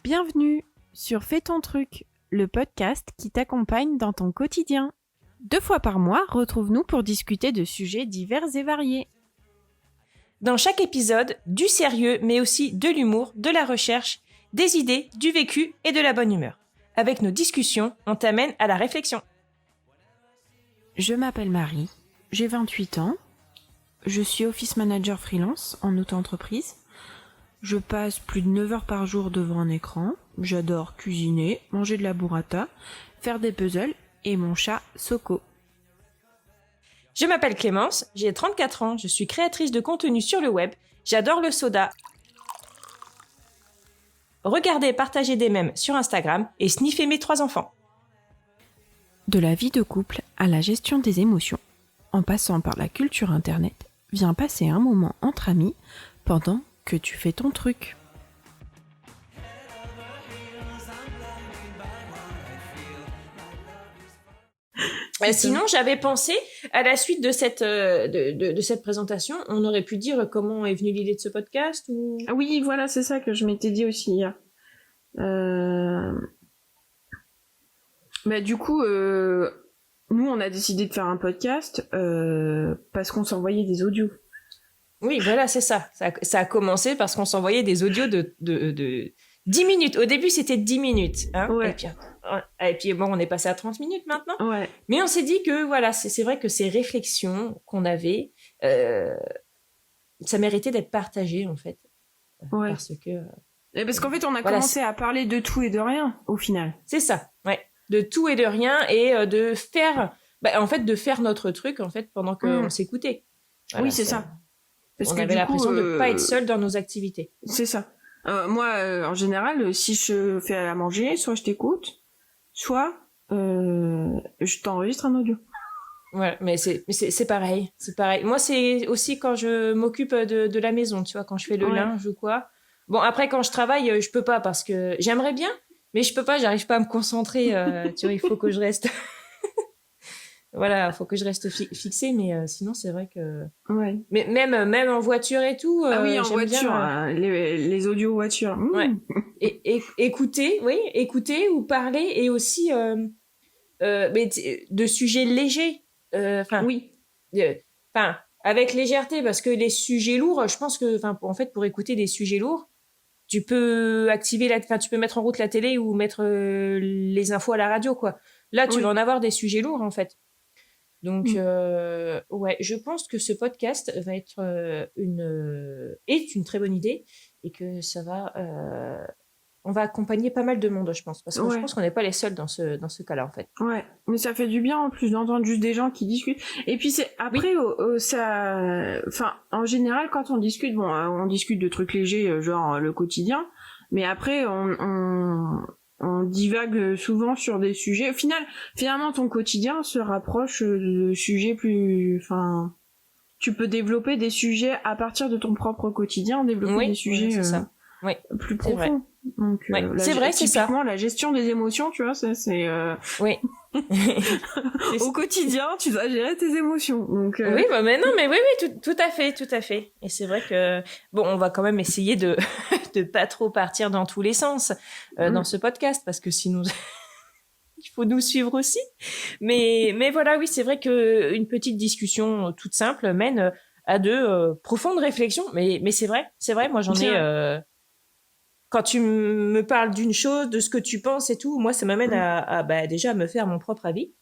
Bienvenue sur Fais ton truc, le podcast qui t'accompagne dans ton quotidien. 2 fois par mois, retrouve-nous pour discuter de sujets divers et variés. Dans chaque épisode, du sérieux, mais aussi de l'humour, de la recherche, des idées, du vécu et de la bonne humeur. Avec nos discussions, on t'amène à la réflexion. Je m'appelle Marie, j'ai 28 ans, je suis office manager freelance en auto-entreprise. Je passe plus de 9 heures par jour devant un écran, j'adore cuisiner, manger de la burrata, faire des puzzles et mon chat Soko. Je m'appelle Clémence, j'ai 34 ans, je suis créatrice de contenu sur le web, j'adore le soda, regarder et partager des mèmes sur Instagram et sniffer mes 3 enfants. De la vie de couple à la gestion des émotions, en passant par la culture internet, viens passer un moment entre amis pendant que tu fais ton truc. Sinon, j'avais pensé, à la suite de cette présentation, on aurait pu dire comment est venue l'idée de ce podcast ou... Oui, voilà, c'est ça que je m'étais dit aussi hier. Du coup, nous, on a décidé de faire un podcast parce qu'on s'envoyait des audios. Oui, voilà, c'est ça. Ça a commencé parce qu'on s'envoyait des audios de 10 minutes. Au début, c'était 10 minutes. Hein, ouais. Et puis, bon, on est passé à 30 minutes maintenant. Ouais. Mais on s'est dit que, voilà, c'est vrai que ces réflexions qu'on avait, ça méritait d'être partagé, en fait. Ouais. Parce que... Et parce qu'en fait, on a commencé à parler de tout et de rien, au final. C'est ça, ouais. De tout et de rien et de faire... en fait, de faire notre truc, en fait, pendant qu'on s'écoutait. Voilà, oui, c'est ça. Parce on que avait l'impression de ne pas être seul dans nos activités. C'est ça. Moi, en général, si je fais à manger, soit je t'écoute, soit je t'enregistre un audio. Ouais, mais c'est pareil. C'est pareil. Moi, c'est aussi quand je m'occupe de la maison, tu vois, quand je fais le linge ou quoi. Bon, après, quand je travaille, je peux pas parce que j'aimerais bien, mais je peux pas, j'arrive pas à me concentrer. Tu vois, il faut que je reste... Voilà, faut que je reste fixée, mais sinon, c'est vrai que... Ouais. Mais même en voiture et tout... ah oui, en voiture, bien, les audios voiture. Ouais. Et écouter ou parler et aussi mais de sujets légers. Oui. Avec légèreté, parce que les sujets lourds, je pense que, en fait, pour écouter des sujets lourds, tu peux tu peux mettre en route la télé ou mettre les infos à la radio, quoi. Là, tu vas en avoir des sujets lourds, en fait. Donc, ouais, je pense que ce podcast va être est une très bonne idée et que ça va, on va accompagner pas mal de monde, je pense, parce que je pense qu'on n'est pas les seuls dans ce cas-là, en fait. Ouais, mais ça fait du bien en plus d'entendre juste des gens qui discutent. Et puis c'est après, ça, enfin, en général, quand on discute, bon, on discute de trucs légers, genre le quotidien, mais après, on divague souvent sur des sujets. Finalement, ton quotidien se rapproche de sujets plus... Enfin, tu peux développer des sujets à partir de ton propre quotidien, développer des sujets plus profonds. Donc, c'est vrai, c'est ça. Typiquement, la gestion des émotions, tu vois, c'est... Oui. Au quotidien, tu dois gérer tes émotions. Donc, oui, tout à fait. Et c'est vrai que bon, on va quand même essayer de de pas trop partir dans tous les sens dans ce podcast, parce que sinon il faut nous suivre aussi. Mais voilà, oui, c'est vrai que une petite discussion toute simple mène à de profondes réflexions. Mais c'est vrai, moi j'en ai. Quand tu me parles d'une chose, de ce que tu penses et tout, moi, ça m'amène à déjà me faire mon propre avis,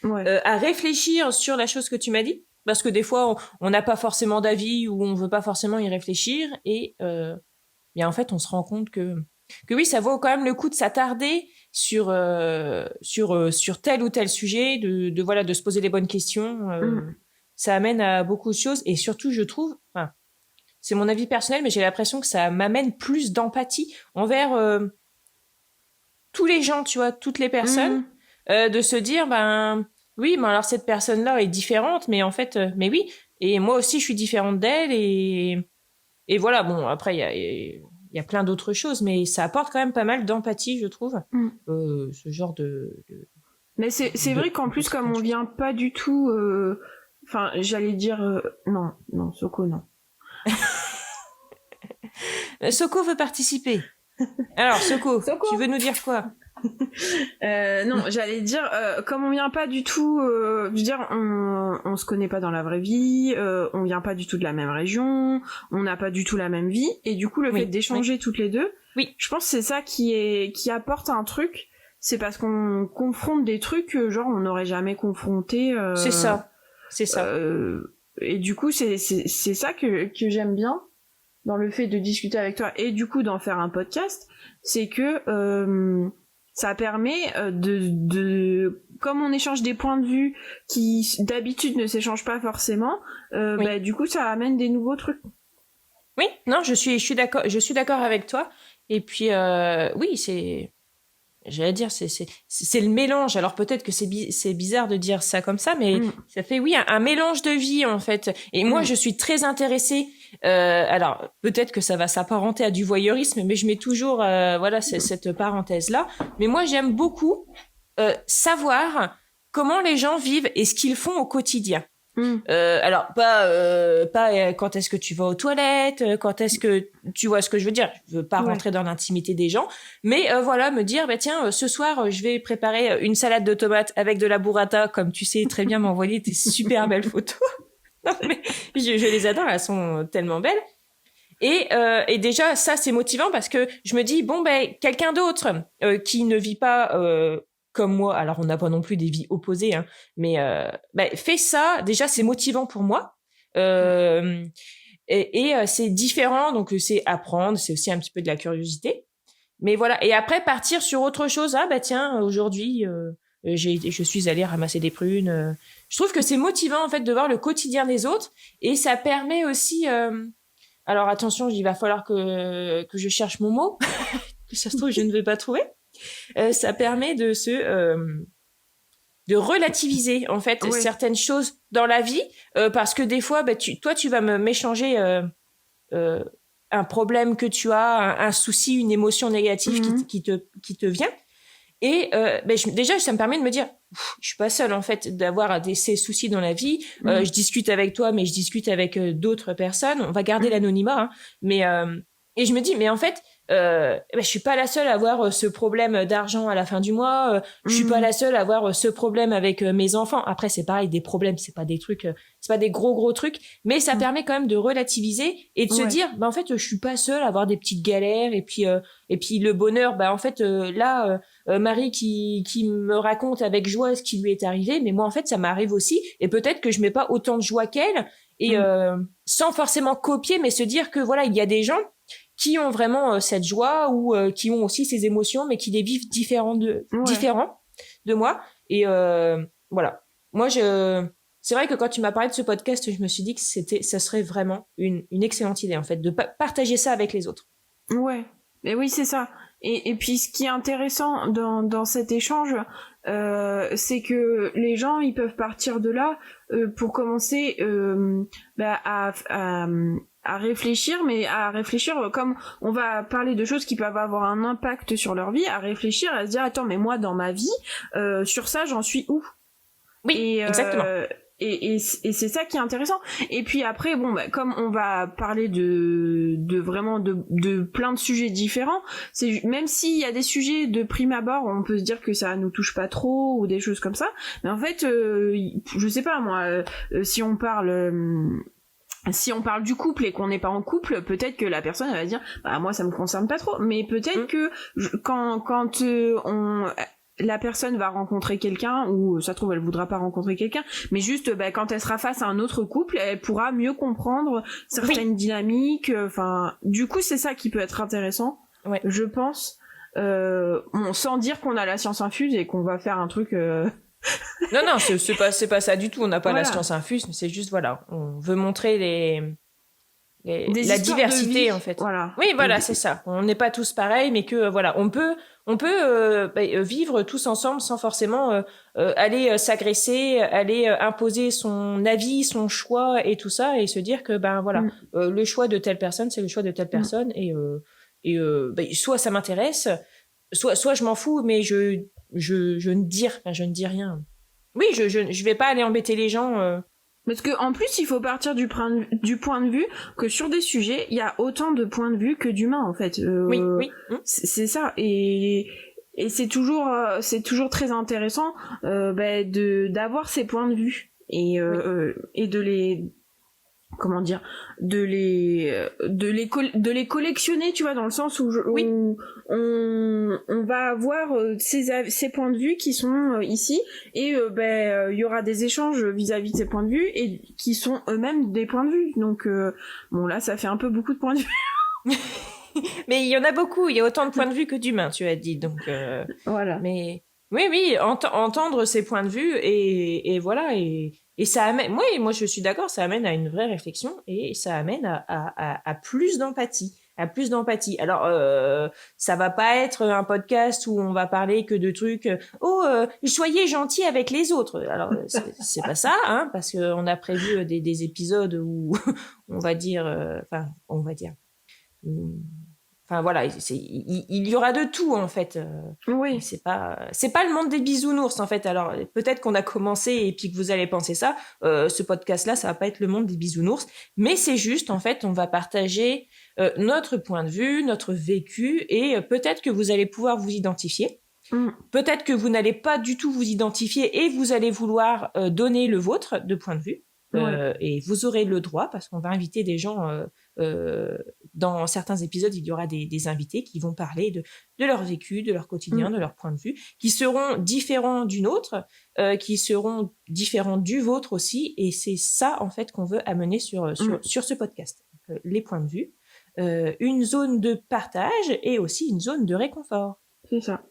à réfléchir sur la chose que tu m'as dit, parce que des fois, on n'a pas forcément d'avis ou on veut pas forcément y réfléchir, et bien en fait, on se rend compte que oui, ça vaut quand même le coup de s'attarder sur tel ou tel sujet, de se poser les bonnes questions. Ça amène à beaucoup de choses, et surtout, je trouve, c'est mon avis personnel, mais j'ai l'impression que ça m'amène plus d'empathie envers tous les gens, tu vois, toutes les personnes, de se dire, oui, mais alors cette personne-là est différente, mais en fait, mais oui, et moi aussi je suis différente d'elle, et voilà, bon, après il y a plein d'autres choses, mais ça apporte quand même pas mal d'empathie, je trouve, ce genre de... Mais c'est vrai qu'en plus, comme on vient pas du tout... Enfin, j'allais dire... non, Soko, non. Soko veut participer. Alors, Soko, tu veux nous dire quoi? Non, j'allais dire, comme on vient pas du tout, je veux dire, on se connaît pas dans la vraie vie, on vient pas du tout de la même région, on n'a pas du tout la même vie, et du coup, le fait d'échanger toutes les deux, je pense que c'est ça qui apporte un truc, c'est parce qu'on confronte des trucs que, genre, on n'aurait jamais confronté. C'est ça. Et du coup, c'est ça que j'aime bien dans le fait de discuter avec toi, et du coup, d'en faire un podcast, c'est que, ça permet comme on échange des points de vue qui d'habitude ne s'échangent pas forcément, bah, du coup ça amène des nouveaux trucs. Oui, non, je suis d'accord avec toi. Et puis oui, j'allais dire c'est le mélange. Alors peut-être que c'est bizarre de dire ça comme ça, mais ça fait un mélange de vie en fait. Et moi je suis très intéressée. Alors peut-être que ça va s'apparenter à du voyeurisme, mais je mets toujours cette parenthèse là. Mais moi j'aime beaucoup savoir comment les gens vivent et ce qu'ils font au quotidien. Alors pas quand est-ce que tu vas aux toilettes, quand est-ce que tu vois ce que je veux dire. Je veux pas rentrer dans l'intimité des gens, mais me dire tiens ce soir je vais préparer une salade de tomates avec de la burrata, comme tu sais très bien m'envoyer tes super belles photos. Non, mais je les adore, elles sont tellement belles. Et déjà ça c'est motivant parce que je me dis quelqu'un d'autre qui ne vit pas comme moi, alors on n'a pas non plus des vies opposées, hein, mais fais ça, déjà c'est motivant pour moi, et c'est différent, donc c'est apprendre, c'est aussi un petit peu de la curiosité, mais voilà, et après partir sur autre chose. Tiens, aujourd'hui je suis allée ramasser des prunes. Je trouve que c'est motivant en fait de voir le quotidien des autres, et ça permet aussi alors attention, il va falloir que je cherche mon mot que ça se trouve je ne vais pas trouver. Ça permet de relativiser en fait certaines choses dans la vie, parce que des fois tu vas m'échanger un problème que tu as, un souci, une émotion négative qui te vient, et déjà ça me permet de me dire je suis pas seule en fait d'avoir ces soucis dans la vie. Je discute avec toi, mais je discute avec d'autres personnes, on va garder l'anonymat, hein, mais et je me dis mais en fait je suis pas la seule à avoir ce problème d'argent à la fin du mois, je suis pas la seule à avoir ce problème avec mes enfants. Après c'est pareil, des problèmes, c'est pas des trucs, c'est pas des gros trucs, mais ça permet quand même de relativiser et de se dire en fait je suis pas seule à avoir des petites galères, et puis le bonheur, en fait là Marie qui me raconte avec joie ce qui lui est arrivé, mais moi en fait ça m'arrive aussi, et peut-être que je mets pas autant de joie qu'elle, et sans forcément copier, mais se dire que voilà, il y a des gens qui ont vraiment cette joie, ou qui ont aussi ces émotions, mais qui les vivent différents de moi. Et voilà. Moi, c'est vrai que quand tu m'as parlé de ce podcast, je me suis dit que ça serait vraiment une excellente idée, en fait, de partager ça avec les autres. Ouais. Mais oui, c'est ça. Et puis, ce qui est intéressant dans cet échange, c'est que les gens, ils peuvent partir de là pour commencer à réfléchir, mais à réfléchir comme on va parler de choses qui peuvent avoir un impact sur leur vie, à réfléchir, à se dire attends, mais moi dans ma vie sur ça j'en suis où? Oui, exactement. Et c'est ça qui est intéressant. Et puis après comme on va parler de vraiment de plein de sujets différents, c'est même s'il y a des sujets de prime abord on peut se dire que ça nous touche pas trop ou des choses comme ça, mais en fait je sais pas moi, si on parle du couple et qu'on n'est pas en couple, peut-être que la personne elle va dire moi ça me concerne pas trop, mais peut-être que quand la personne va rencontrer quelqu'un, ou ça se trouve elle voudra pas rencontrer quelqu'un, mais juste quand elle sera face à un autre couple, elle pourra mieux comprendre certaines dynamiques, du coup c'est ça qui peut être intéressant, je pense, sans dire qu'on a la science infuse et qu'on va faire un truc non, c'est pas ça du tout. On n'a pas la science infuse, mais c'est juste on veut montrer la diversité en fait. Voilà. Oui, voilà, c'est ça. On n'est pas tous pareils, mais que on peut vivre tous ensemble sans forcément aller s'agresser, aller imposer son avis, son choix et tout ça, et se dire que le choix de telle personne, c'est le choix de telle personne, et soit ça m'intéresse, soit je m'en fous, mais je ne dis rien. Oui, je vais pas aller embêter les gens Parce que en plus, il faut partir du point de vue que sur des sujets, il y a autant de points de vue que d'humains en fait. Oui. C'est ça. Et c'est toujours très intéressant d'avoir ces points de vue et de les collectionner, tu vois, dans le sens où on va avoir ces points de vue qui sont ici, et il y aura des échanges vis-à-vis de ces points de vue et qui sont eux-mêmes des points de vue. Donc là, ça fait un peu beaucoup de points de vue. Mais il y en a beaucoup, il y a autant de points de vue que d'humains, tu as dit. Donc voilà. Mais oui, entendre ces points de vue et voilà, et ça amène, moi je suis d'accord, ça amène à une vraie réflexion et ça amène à plus d'empathie. Alors, ça va pas être un podcast où on va parler que de trucs. Soyez gentils avec les autres. Alors, c'est pas ça, hein, parce que on a prévu des épisodes où on va dire. Enfin voilà, il y aura de tout en fait. Oui. C'est pas le monde des bisounours en fait. Alors peut-être qu'on a commencé et puis que vous allez penser ça. Ce podcast-là, ça va pas être le monde des bisounours, mais c'est juste en fait, on va partager notre point de vue, notre vécu, et peut-être que vous allez pouvoir vous identifier. Peut-être que vous n'allez pas du tout vous identifier et vous allez vouloir donner le vôtre de point de vue. Et vous aurez le droit, parce qu'on va inviter des gens. Dans certains épisodes, il y aura des invités qui vont parler de leur vécu, de leur quotidien, de leur point de vue, qui seront différents du nôtre, qui seront différents du vôtre aussi. Et c'est ça, en fait, qu'on veut amener sur ce podcast. Donc, les points de vue, une zone de partage et aussi une zone de réconfort. C'est ça.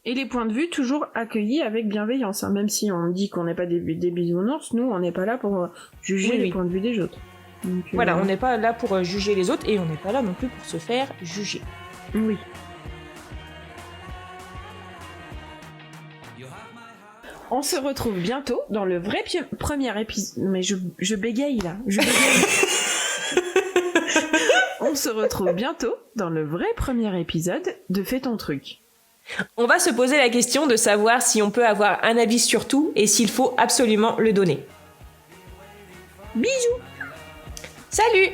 Et les points de vue toujours accueillis avec bienveillance, hein. Même si on dit qu'on n'est pas des bisounours, nous, on n'est pas là pour juger les points de vue des autres. Donc, voilà, on n'est pas là pour juger les autres et on n'est pas là non plus pour se faire juger. Oui. On se retrouve bientôt dans le vrai premier épisode. Mais je bégaye là. On se retrouve bientôt dans le vrai premier épisode de Fais ton truc. On va se poser la question de savoir si on peut avoir un avis sur tout et s'il faut absolument le donner. Bisous. Salut!